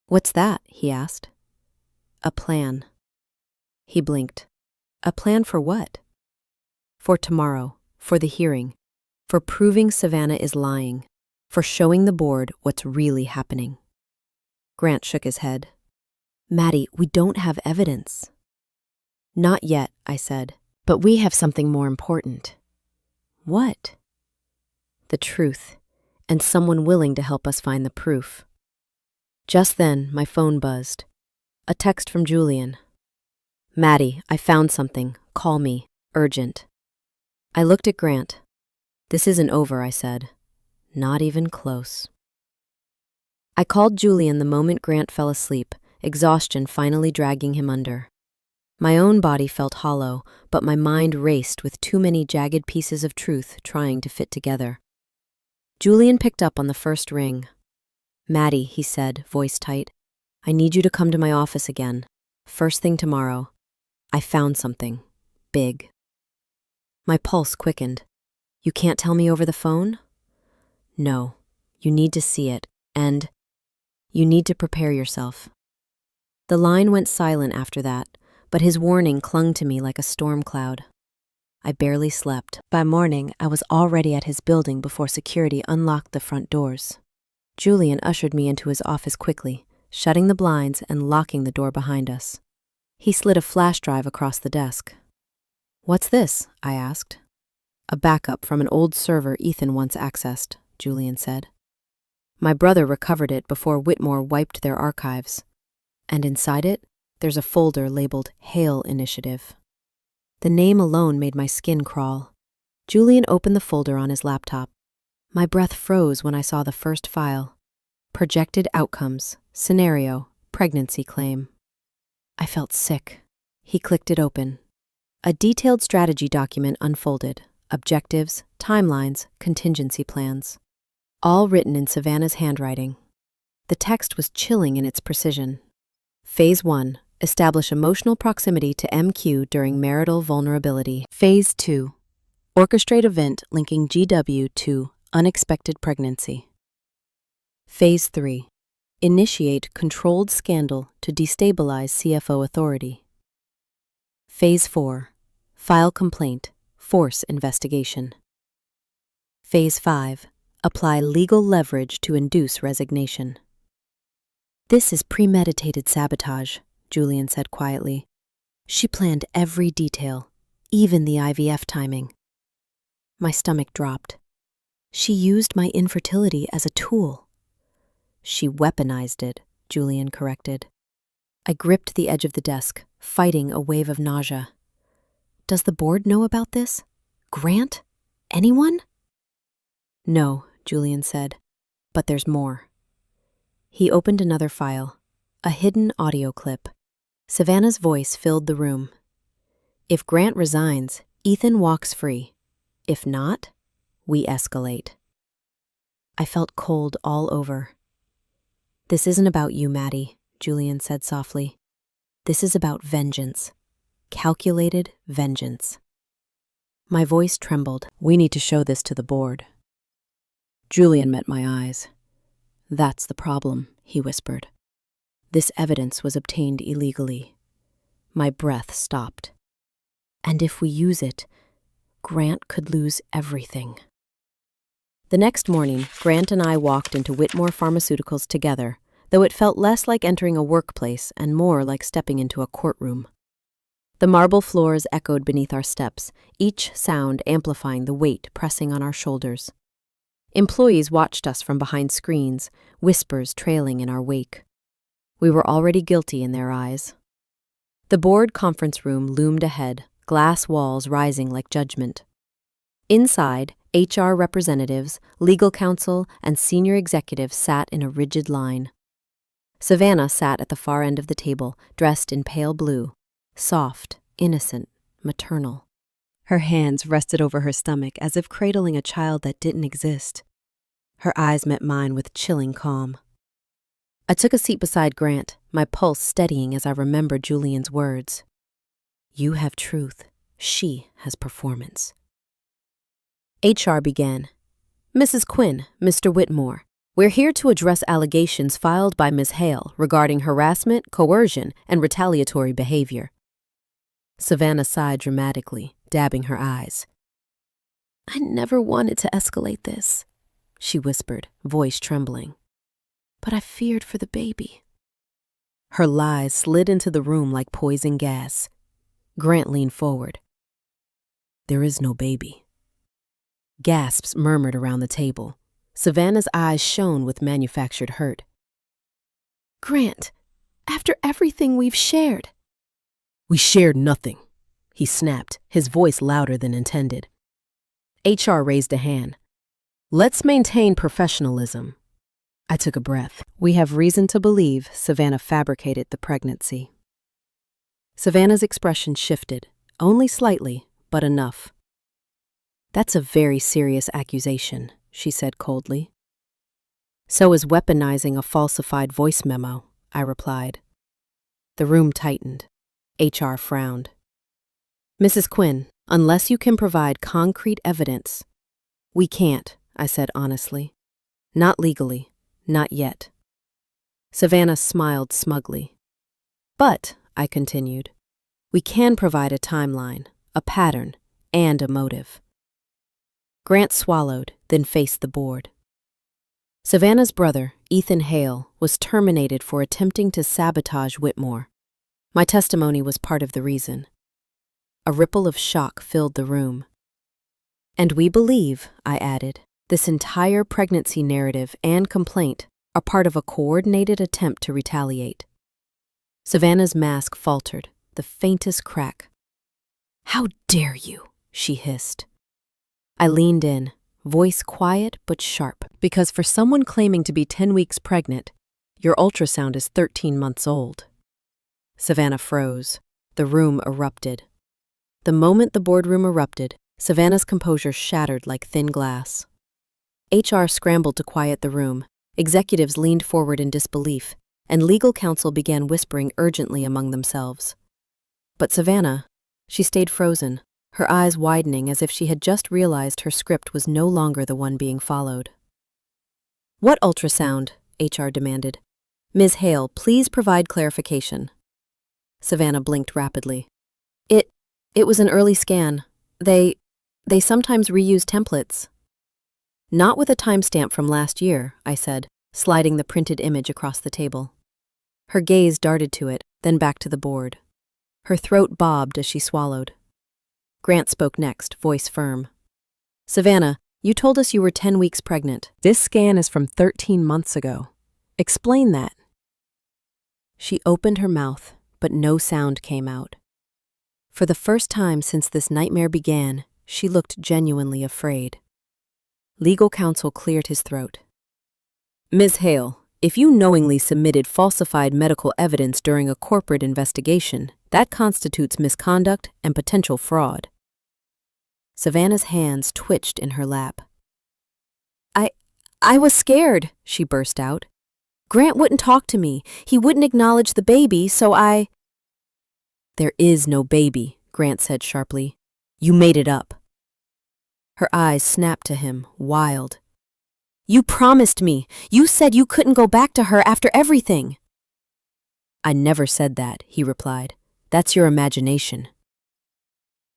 "What's that?" he asked. "A plan." He blinked. "A plan for what?" "For tomorrow, for the hearing, for proving Savannah is lying, for showing the board what's really happening." Grant shook his head. "Maddie, we don't have evidence." "Not yet," I said, "but we have something more important." "What?" "The truth, and someone willing to help us find the proof." Just then, my phone buzzed. A text from Julian. "Maddie, I found something. Call me. Urgent." I looked at Grant. "This isn't over," I said. "Not even close." I called Julian the moment Grant fell asleep, exhaustion finally dragging him under. My own body felt hollow, but my mind raced with too many jagged pieces of truth trying to fit together. Julian picked up on the first ring. "Maddie," he said, voice tight, "I need you to come to my office again. First thing tomorrow. I found something. Big." My pulse quickened. "You can't tell me over the phone?" "No. You need to see it, and you need to prepare yourself." The line went silent after that, but his warning clung to me like a storm cloud. I barely slept. By morning, I was already at his building before security unlocked the front doors. Julian ushered me into his office quickly, shutting the blinds and locking the door behind us. He slid a flash drive across the desk. "What's this?" I asked. "A backup from an old server Ethan once accessed," Julian said. "My brother recovered it before Whitmore wiped their archives. And inside it, there's a folder labeled Hail Initiative." The name alone made my skin crawl. Julian opened the folder on his laptop. My breath froze when I saw the first file. Projected outcomes, scenario, pregnancy claim. I felt sick. He clicked it open. A detailed strategy document unfolded. Objectives, timelines, contingency plans. All written in Savannah's handwriting. The text was chilling in its precision. Phase 1. Establish emotional proximity to MQ during marital vulnerability. Phase 2. Orchestrate event linking GW to unexpected pregnancy. Phase 3. Initiate controlled scandal to destabilize CFO authority. Phase 4. File complaint, force investigation. Phase 5. Apply legal leverage to induce resignation. "This is premeditated sabotage," Julian said quietly. "She planned every detail, even the IVF timing." My stomach dropped. She used my infertility as a tool. She weaponized it, Julian corrected. I gripped the edge of the desk, fighting a wave of nausea. Does the board know about this? Grant? Anyone? No, Julian said, but there's more. He opened another file, a hidden audio clip. Savannah's voice filled the room. If Grant resigns, Ethan walks free. If not, we escalate. I felt cold all over. This isn't about you, Maddie, Julian said softly. This is about vengeance. Calculated vengeance. My voice trembled. We need to show this to the board. Julian met my eyes. That's the problem, he whispered. This evidence was obtained illegally. My breath stopped. And if we use it, Grant could lose everything. The next morning, Grant and I walked into Whitmore Pharmaceuticals together, though it felt less like entering a workplace and more like stepping into a courtroom. The marble floors echoed beneath our steps, each sound amplifying the weight pressing on our shoulders. Employees watched us from behind screens, whispers trailing in our wake. We were already guilty in their eyes. The board conference room loomed ahead, glass walls rising like judgment. Inside, HR representatives, legal counsel, and senior executives sat in a rigid line. Savannah sat at the far end of the table, dressed in pale blue, soft, innocent, maternal. Her hands rested over her stomach as if cradling a child that didn't exist. Her eyes met mine with chilling calm. I took a seat beside Grant, my pulse steadying as I remembered Julian's words. You have truth. She has performance. HR began. Mrs. Quinn, Mr. Whitmore, we're here to address allegations filed by Ms. Hale regarding harassment, coercion, and retaliatory behavior. Savannah sighed dramatically, dabbing her eyes. I never wanted to escalate this, she whispered, voice trembling. But I feared for the baby. Her lies slid into the room like poison gas. Grant leaned forward. There is no baby. Gasps murmured around the table. Savannah's eyes shone with manufactured hurt. Grant, after everything we've shared. We shared nothing, he snapped, his voice louder than intended. HR raised a hand. Let's maintain professionalism. I took a breath. We have reason to believe Savannah fabricated the pregnancy. Savannah's expression shifted, only slightly, but enough. That's a very serious accusation, she said coldly. So is weaponizing a falsified voice memo, I replied. The room tightened. HR frowned. Mrs. Quinn, unless you can provide concrete evidence. We can't, I said honestly. Not legally, not yet. Savannah smiled smugly. But, I continued, we can provide a timeline, a pattern, and a motive. Grant swallowed, then faced the board. Savannah's brother, Ethan Hale, was terminated for attempting to sabotage Whitmore. My testimony was part of the reason. A ripple of shock filled the room. And we believe, I added, this entire pregnancy narrative and complaint are part of a coordinated attempt to retaliate. Savannah's mask faltered, the faintest crack. How dare you, she hissed. I leaned in, voice quiet but sharp, because for someone claiming to be 10 weeks pregnant, your ultrasound is 13 months old. Savannah froze. The room erupted. The moment the boardroom erupted, Savannah's composure shattered like thin glass. HR scrambled to quiet the room, executives leaned forward in disbelief, and legal counsel began whispering urgently among themselves. But Savannah, she stayed frozen, her eyes widening as if she had just realized her script was no longer the one being followed. What ultrasound? HR demanded. Ms. Hale, please provide clarification. Savannah blinked rapidly. It was an early scan. They sometimes reuse templates. Not with a timestamp from last year, I said, sliding the printed image across the table. Her gaze darted to it, then back to the board. Her throat bobbed as she swallowed. Grant spoke next, voice firm. Savannah, you told us you were 10 weeks pregnant. This scan is from 13 months ago. Explain that. She opened her mouth, but no sound came out. For the first time since this nightmare began, she looked genuinely afraid. Legal counsel cleared his throat. Ms. Hale, if you knowingly submitted falsified medical evidence during a corporate investigation, that constitutes misconduct and potential fraud. Savannah's hands twitched in her lap. I was scared, she burst out. Grant wouldn't talk to me. He wouldn't acknowledge the baby, so I... There is no baby, Grant said sharply. You made it up. Her eyes snapped to him, wild. You promised me. You said you couldn't go back to her after everything. I never said that, he replied. That's your imagination.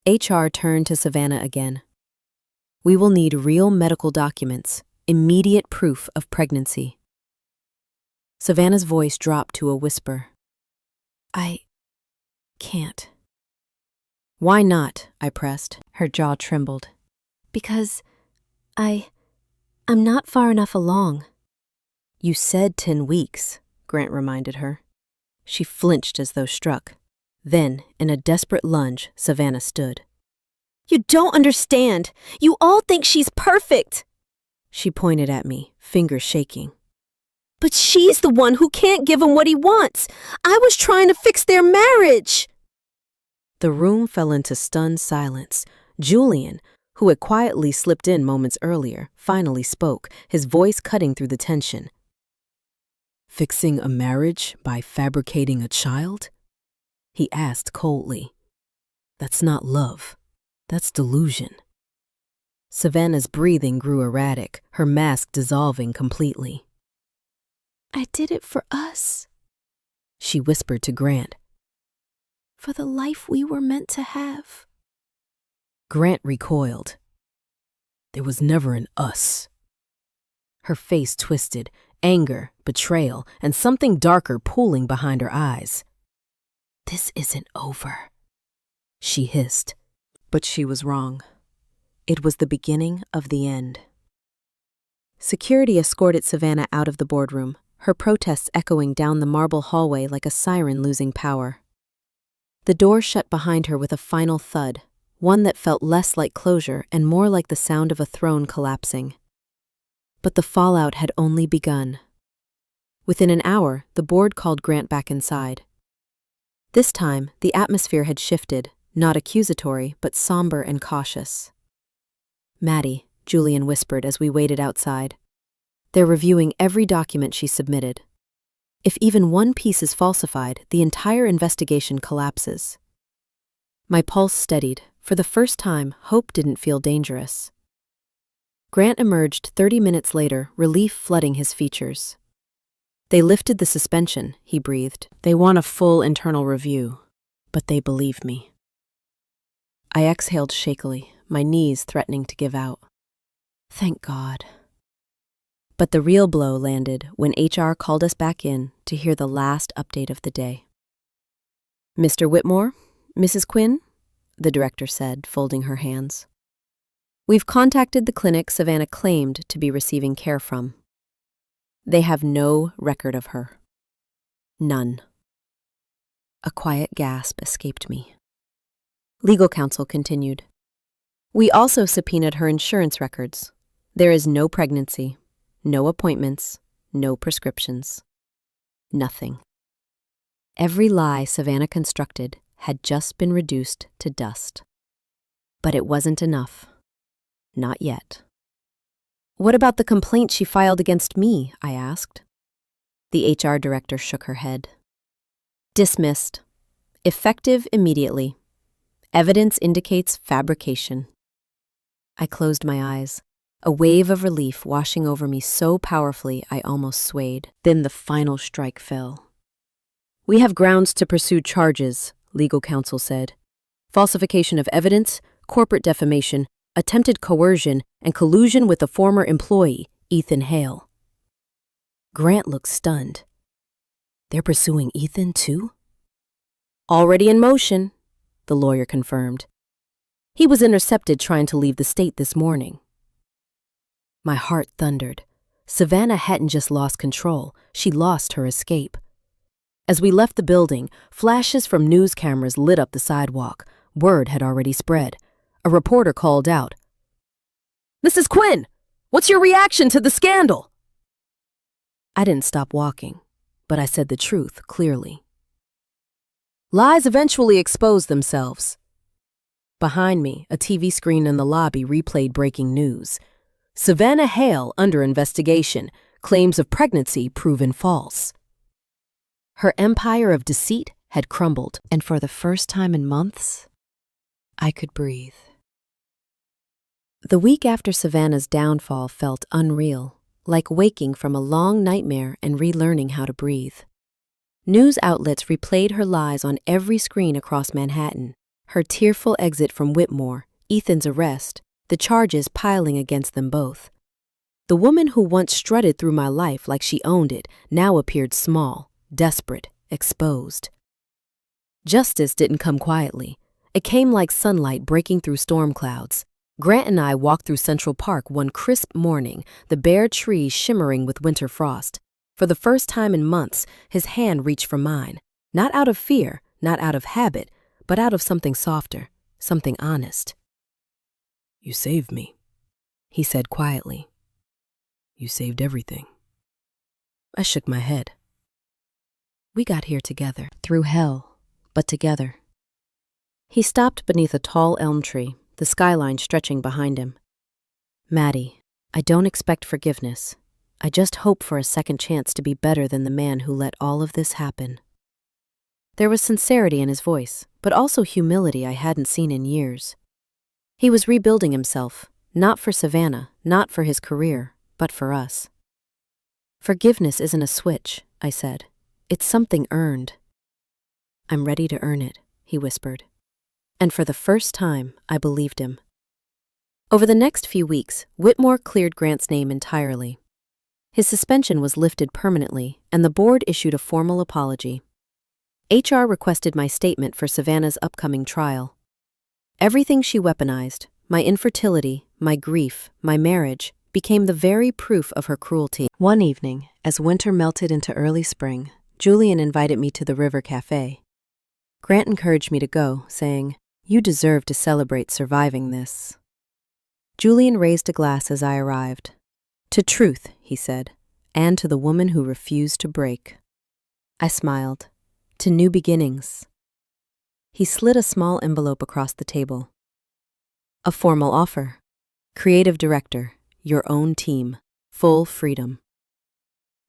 HR turned to Savannah again. We will need real medical documents, immediate proof of pregnancy. Savannah's voice dropped to a whisper. I can't. Why not? I pressed. Her jaw trembled. Because I'm not far enough along. You said 10 weeks, Grant reminded her. She flinched as though struck. Then, in a desperate lunge, Savannah stood. You don't understand. You all think she's perfect. She pointed at me, fingers shaking. But she's the one who can't give him what he wants. I was trying to fix their marriage. The room fell into stunned silence. Julian, who had quietly slipped in moments earlier, finally spoke, his voice cutting through the tension. Fixing a marriage by fabricating a child? He asked coldly. That's not love. That's delusion. Savannah's breathing grew erratic, her mask dissolving completely. I did it for us, she whispered to Grant. For the life we were meant to have. Grant recoiled. There was never an us. Her face twisted, anger, betrayal, and something darker pooling behind her eyes. This isn't over, she hissed. But she was wrong. It was the beginning of the end. Security escorted Savannah out of the boardroom, her protests echoing down the marble hallway like a siren losing power. The door shut behind her with a final thud, one that felt less like closure and more like the sound of a throne collapsing. But the fallout had only begun. Within an hour, the board called Grant back inside. This time, the atmosphere had shifted, not accusatory, but somber and cautious. Maddie, Julian whispered as we waited outside. They're reviewing every document she submitted. If even one piece is falsified, the entire investigation collapses. My pulse steadied. For the first time, hope didn't feel dangerous. Grant emerged 30 minutes later, relief flooding his features. They lifted the suspension, he breathed. They want a full internal review, but they believe me. I exhaled shakily, my knees threatening to give out. Thank God. But the real blow landed when HR called us back in to hear the last update of the day. Mr. Whitmore, Mrs. Quinn, the director said, folding her hands. We've contacted the clinic Savannah claimed to be receiving care from. They have no record of her. None. A quiet gasp escaped me. Legal counsel continued. We also subpoenaed her insurance records. There is no pregnancy, no appointments, no prescriptions. Nothing. Every lie Savannah constructed had just been reduced to dust. But it wasn't enough. Not yet. What about the complaint she filed against me? I asked. The HR director shook her head. Dismissed. Effective immediately. Evidence indicates fabrication. I closed my eyes, a wave of relief washing over me so powerfully I almost swayed. Then the final strike fell. We have grounds to pursue charges, legal counsel said. Falsification of evidence, corporate defamation, attempted coercion, and collusion with a former employee, Ethan Hale. Grant looked stunned. They're pursuing Ethan too? Already in motion, the lawyer confirmed. He was intercepted trying to leave the state this morning. My heart thundered. Savannah hadn't just lost control, she lost her escape. As we left the building, flashes from news cameras lit up the sidewalk. Word had already spread. A reporter called out, "Mrs. Quinn, what's your reaction to the scandal?" I didn't stop walking, but I said the truth clearly. Lies eventually exposed themselves. Behind me, a TV screen in the lobby replayed breaking news. Savannah Hale under investigation, claims of pregnancy proven false. Her empire of deceit had crumbled, and for the first time in months, I could breathe. The week after Savannah's downfall felt unreal, like waking from a long nightmare and relearning how to breathe. News outlets replayed her lies on every screen across Manhattan, her tearful exit from Whitmore, Ethan's arrest, the charges piling against them both. The woman who once strutted through my life like she owned it now appeared small, desperate, exposed. Justice didn't come quietly. It came like sunlight breaking through storm clouds. Grant and I walked through Central Park one crisp morning, the bare trees shimmering with winter frost. For the first time in months, his hand reached for mine, not out of fear, not out of habit, but out of something softer, something honest. "You saved me," he said quietly. "You saved everything." I shook my head. We got here together, through hell, but together. He stopped beneath a tall elm tree, the skyline stretching behind him. "Maddie, I don't expect forgiveness. I just hope for a second chance to be better than the man who let all of this happen." There was sincerity in his voice, but also humility I hadn't seen in years. He was rebuilding himself, not for Savannah, not for his career, but for us. "Forgiveness isn't a switch," I said. "It's something earned." "I'm ready to earn it," he whispered. And for the first time, I believed him. Over the next few weeks, Whitmore cleared Grant's name entirely. His suspension was lifted permanently, and the board issued a formal apology. HR requested my statement for Savannah's upcoming trial. Everything she weaponized, my infertility, my grief, my marriage, became the very proof of her cruelty. One evening, as winter melted into early spring, Julian invited me to the River Cafe. Grant encouraged me to go, saying, "You deserve to celebrate surviving this." Julian raised a glass as I arrived. "To truth," he said, "and to the woman who refused to break." I smiled. "To new beginnings." He slid a small envelope across the table. "A formal offer. Creative director, your own team, full freedom."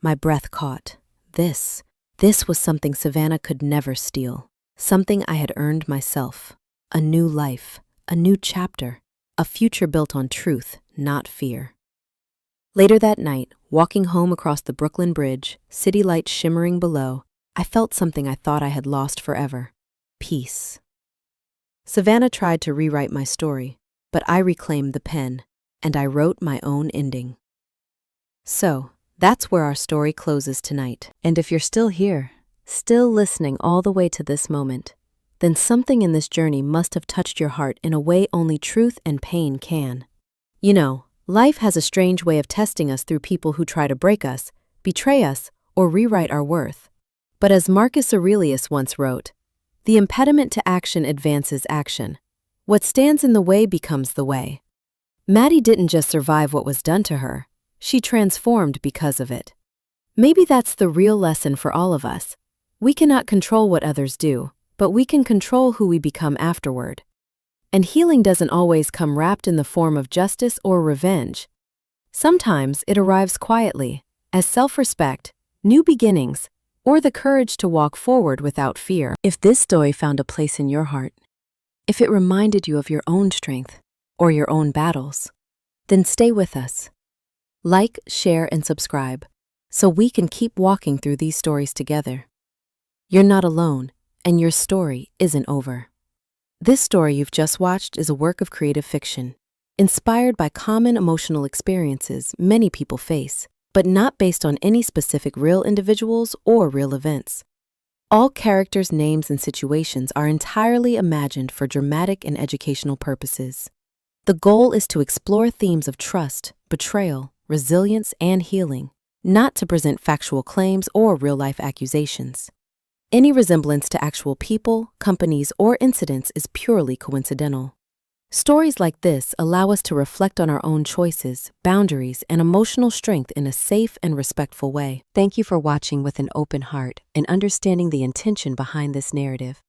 My breath caught. This was something Savannah could never steal, something I had earned myself. A new life, a new chapter, a future built on truth, not fear. Later that night, walking home across the Brooklyn Bridge, city lights shimmering below, I felt something I thought I had lost forever: peace. Savannah tried to rewrite my story, but I reclaimed the pen, and I wrote my own ending. So, that's where our story closes tonight. And if you're still here, still listening all the way to this moment, then something in this journey must have touched your heart in a way only truth and pain can. You know, life has a strange way of testing us through people who try to break us, betray us, or rewrite our worth. But as Marcus Aurelius once wrote, "The impediment to action advances action. What stands in the way becomes the way." Maddie didn't just survive what was done to her, she transformed because of it. Maybe that's the real lesson for all of us. We cannot control what others do, but we can control who we become afterward. And healing doesn't always come wrapped in the form of justice or revenge. Sometimes it arrives quietly, as self-respect, new beginnings, or the courage to walk forward without fear. If this story found a place in your heart, if it reminded you of your own strength or your own battles, then stay with us. Like, share, and subscribe so we can keep walking through these stories together. You're not alone, and your story isn't over. This story you've just watched is a work of creative fiction, inspired by common emotional experiences many people face, but not based on any specific real individuals or real events. All characters' names and situations are entirely imagined for dramatic and educational purposes. The goal is to explore themes of trust, betrayal, resilience, and healing, not to present factual claims or real-life accusations. Any resemblance to actual people, companies, or incidents is purely coincidental. Stories like this allow us to reflect on our own choices, boundaries, and emotional strength in a safe and respectful way. Thank you for watching with an open heart and understanding the intention behind this narrative.